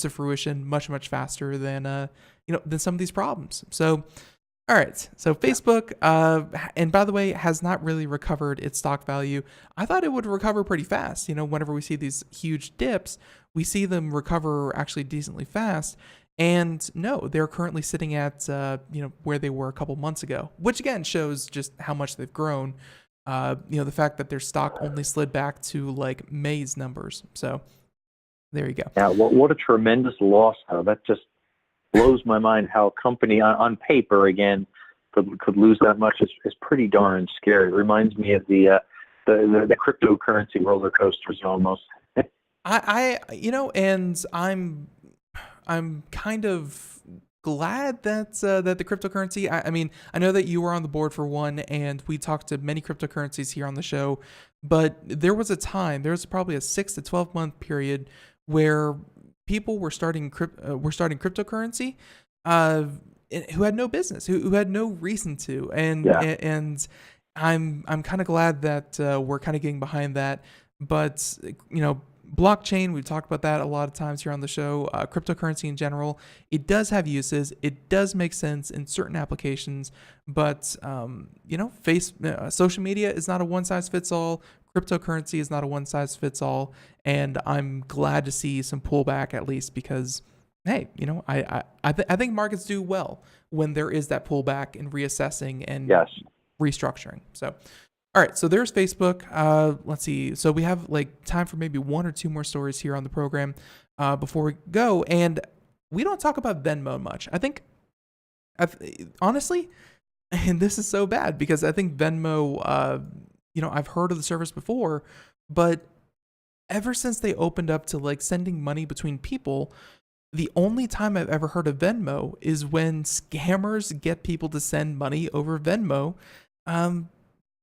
fruition much faster than some of these problems. So, all right. So Facebook, and by the way, has not really recovered its stock value. I thought it would recover pretty fast. Whenever we see these huge dips, we see them recover actually decently fast. And no, they're currently sitting at where they were a couple months ago, which again shows just how much they've grown. The fact that their stock only slid back to like May's numbers. So there you go. Yeah, what a tremendous loss, though. That just blows my mind how a company on paper, again, could lose that much. Is pretty darn scary. It reminds me of the cryptocurrency roller coasters almost. And I'm kind of glad that the cryptocurrency. I mean, I know that you were on the board for one, and we talked to many cryptocurrencies here on the show. But there was probably a 6 to 12 month period where people were starting cryptocurrency, who had no business, who had no reason to, and I'm kind of glad that we're kind of getting behind that. But blockchain, we've talked about that a lot of times here on the show. Cryptocurrency in general, it does have uses. It does make sense in certain applications, but social media is not a one size fits all. Cryptocurrency is not a one size fits all, and I'm glad to see some pullback at least because, hey, I think markets do well when there is that pullback and reassessing and restructuring. So. All right, so there's Facebook. Let's see. So we have like time for maybe one or two more stories here on the program before we go. And we don't talk about Venmo much. I think, honestly, and this is so bad because I think Venmo, I've heard of the service before, but ever since they opened up to like sending money between people, the only time I've ever heard of Venmo is when scammers get people to send money over Venmo.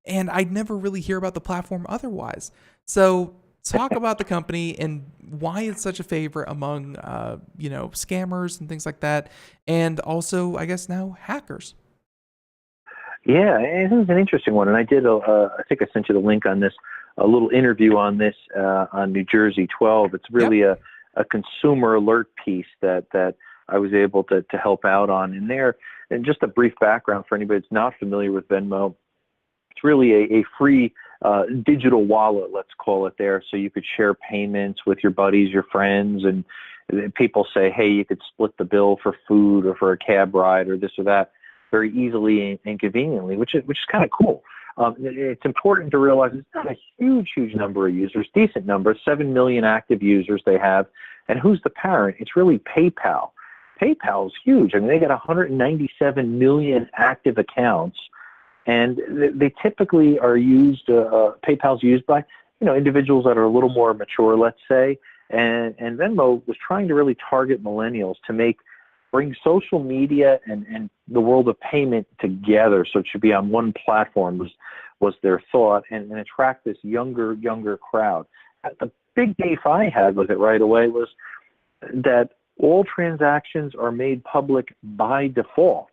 And I'd never really hear about the platform otherwise. So talk about the company and why it's such a favorite among, scammers and things like that. And also, I guess now hackers. Yeah, it was an interesting one. And I did, I think I sent you the link on this, a little interview on this on New Jersey 12. It's really a consumer alert piece that I was able to help out on in there. And just a brief background for anybody that's not familiar with Venmo. It's really a free digital wallet, let's call it there, so you could share payments with your buddies, your friends, and people say, hey, you could split the bill for food or for a cab ride or this or that very easily and conveniently, which is kind of cool. It's important to realize it's not a huge number of users, decent number, 7 million active users they have. And who's the parent? It's really PayPal. PayPal is huge. I mean, they got 197 million active accounts. And they typically are used, PayPal's used by, individuals that are a little more mature, let's say. And Venmo was trying to really target millennials to bring social media and the world of payment together. So it should be on one platform was their thought and attract this younger crowd. The big beef I had with it right away was that all transactions are made public by default.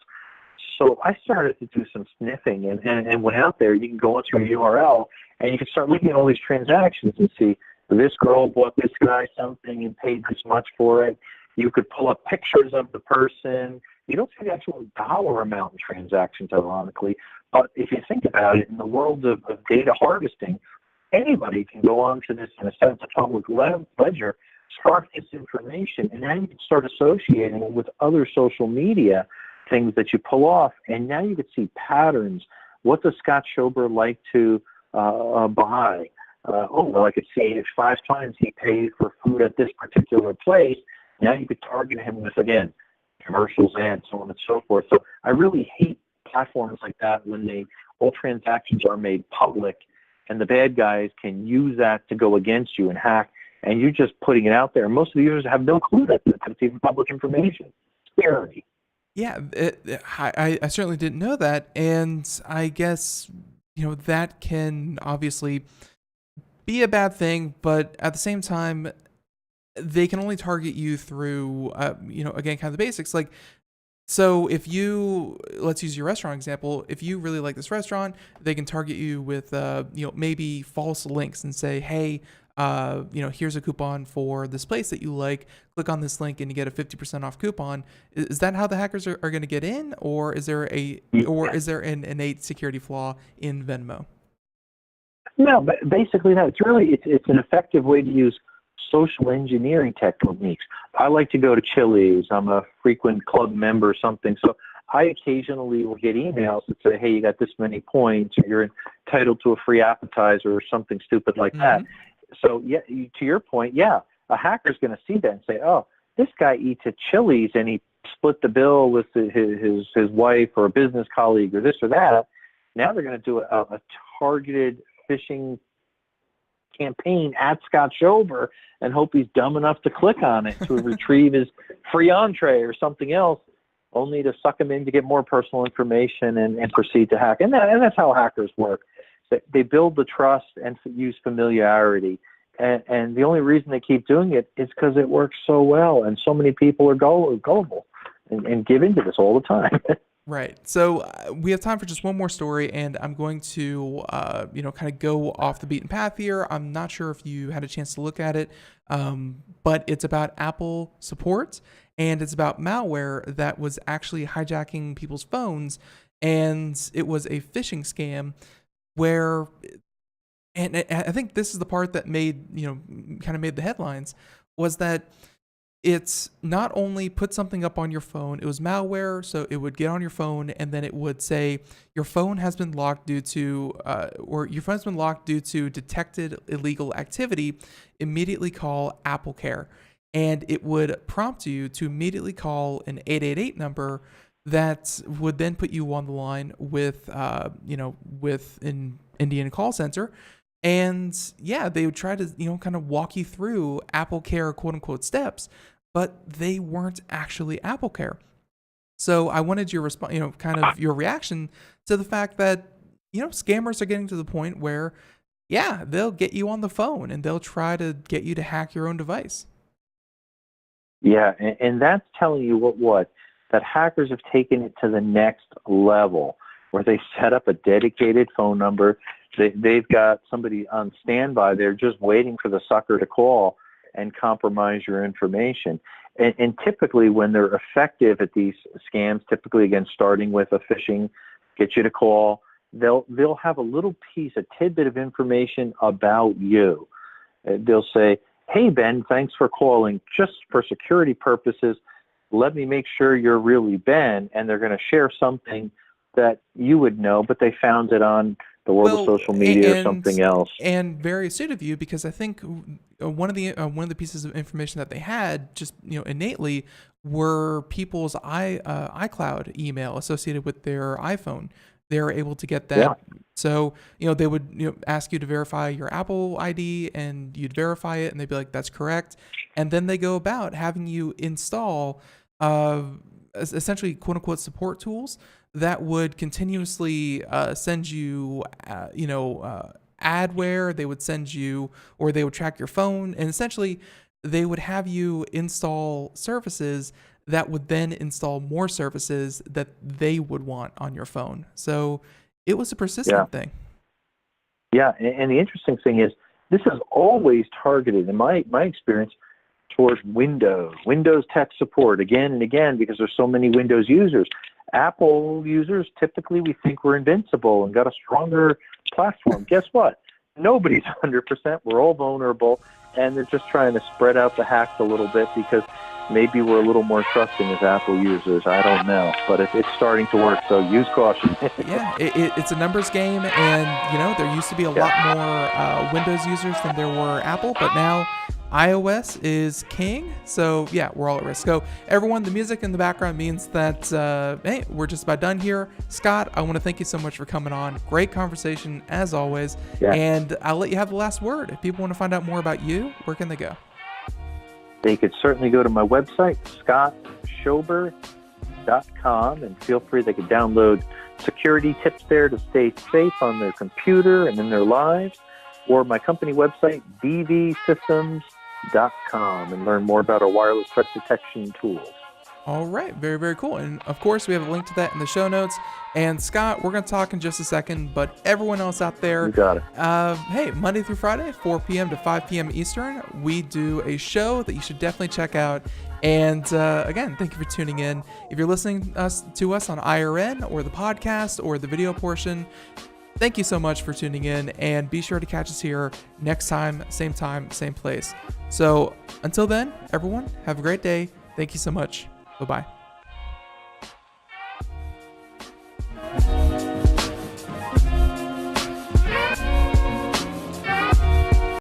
So I started to do some sniffing and went out there. You can go into a URL and you can start looking at all these transactions and see this girl bought this guy something and paid this much for it. You could pull up pictures of the person. You don't see the actual dollar amount in transactions, ironically. But if you think about it, in the world of data harvesting, anybody can go onto this, in a sense, a public ledger, start this information, and now you can start associating it with other social media things that you pull off, and now you could see patterns what does Scott Schober like to buy? I could see 5 times he paid for food at this particular place. Now you could target him with, again, commercials, ads, so on and so forth. So I really hate platforms like that when all transactions are made public and the bad guys can use that to go against you and hack, and you're just putting it out there. Most of the users have no clue that it's even public information. Scary. Yeah, I certainly didn't know that, and I guess that can obviously be a bad thing, but at the same time, they can only target you through again, kind of the basics. Like, so if let's use your restaurant example. If you really like this restaurant, they can target you with maybe false links and say, hey, here's a coupon for this place that you like. Click on this link and you get a 50% off coupon. Is that how the hackers are going to get in, or is there an innate security flaw in Venmo? No, but basically no. It's an effective way to use social engineering techniques. I like to go to Chili's. I'm a frequent club member or something. So I occasionally will get emails that say, hey, you got this many points, or you're entitled to a free appetizer or something stupid like that. So yeah, to your point, yeah, a hacker's going to see that and say, oh, this guy eats at Chili's and he split the bill with his wife or a business colleague or this or that. Now they're going to do a targeted phishing campaign at Scott Schober and hope he's dumb enough to click on it to retrieve his free entree or something else, only to suck him in to get more personal information and proceed to hack. And that's how hackers work. They build the trust and use familiarity. And the only reason they keep doing it is because it works so well, and so many people are gullible and give into this all the time. Right. So we have time for just one more story, and I'm going to, kind of go off the beaten path here. I'm not sure if you had a chance to look at it, but it's about Apple support, and it's about malware that was actually hijacking people's phones, and it was a phishing scam where, and I think this is the part that made the headlines, was that it's not only put something up on your phone, it was malware, so it would get on your phone and then it would say your phone has been locked due to detected illegal activity. Immediately call Apple Care, and it would prompt you to immediately call an 888 number that would then put you on the line with an Indian call center. And yeah, they would try to, kind of walk you through Apple Care, quote unquote, steps, but they weren't actually Apple Care. So I wanted your response, kind of your reaction to the fact that, scammers are getting to the point where, yeah, they'll get you on the phone and they'll try to get you to hack your own device. Yeah, and that's telling you that hackers have taken it to the next level, where they set up a dedicated phone number. They've got somebody on standby. They're just waiting for the sucker to call and compromise your information. And typically when they're effective at these scams, typically, again, starting with a phishing, get you to call, they'll have a little piece, a tidbit of information about you. They'll say, hey, Ben, thanks for calling. Just for security purposes, let me make sure you're really Ben. And they're going to share something that you would know, but they found it on the world of social media or something else. And very astute of you, because I think one of the pieces of information that they had just innately were people's iCloud email associated with their iPhone. They were able to get that. Yeah. So they would ask you to verify your Apple ID, and you'd verify it, and they'd be like, "That's correct." And then they go about having you install essentially quote unquote support tools that would continuously send you, adware. They would send you, or they would track your phone, and essentially they would have you install services that would then install more services that they would want on your phone. So it was a persistent thing. Yeah, and the interesting thing is this is always targeted, in my experience, towards Windows tech support again and again, because there's so many Windows users. Apple users, typically we think we're invincible and got a stronger platform. Guess what? Nobody's 100%. We're all vulnerable. and they're just trying to spread out the hacks a little bit because maybe we're a little more trusting as Apple users. I don't know, but it's starting to work, so use caution. Yeah, it's a numbers game, and there used to be a lot more Windows users than there were Apple, but now iOS is king, so yeah, we're all at risk. So everyone, the music in the background means that, hey, we're just about done here. Scott, I want to thank you so much for coming on. Great conversation, as always, and I'll let you have the last word. If people want to find out more about you, where can they go? They could certainly go to my website, scottschober.com, and feel free, they could download security tips there to stay safe on their computer and in their lives, or my company website, dvsystems.com, and learn more about our wireless threat detection tools. All right, very, very cool. And of course, we have a link to that in the show notes. And Scott, we're going to talk in just a second, but everyone else out there, you got it. Hey, Monday through Friday, 4 p.m. to 5 p.m. Eastern, we do a show that you should definitely check out. And again, thank you for tuning in. If you're listening to us on IRN or the podcast or the video portion, thank you so much for tuning in, and be sure to catch us here next time, same place. So until then, everyone, have a great day. Thank you so much. Bye-bye.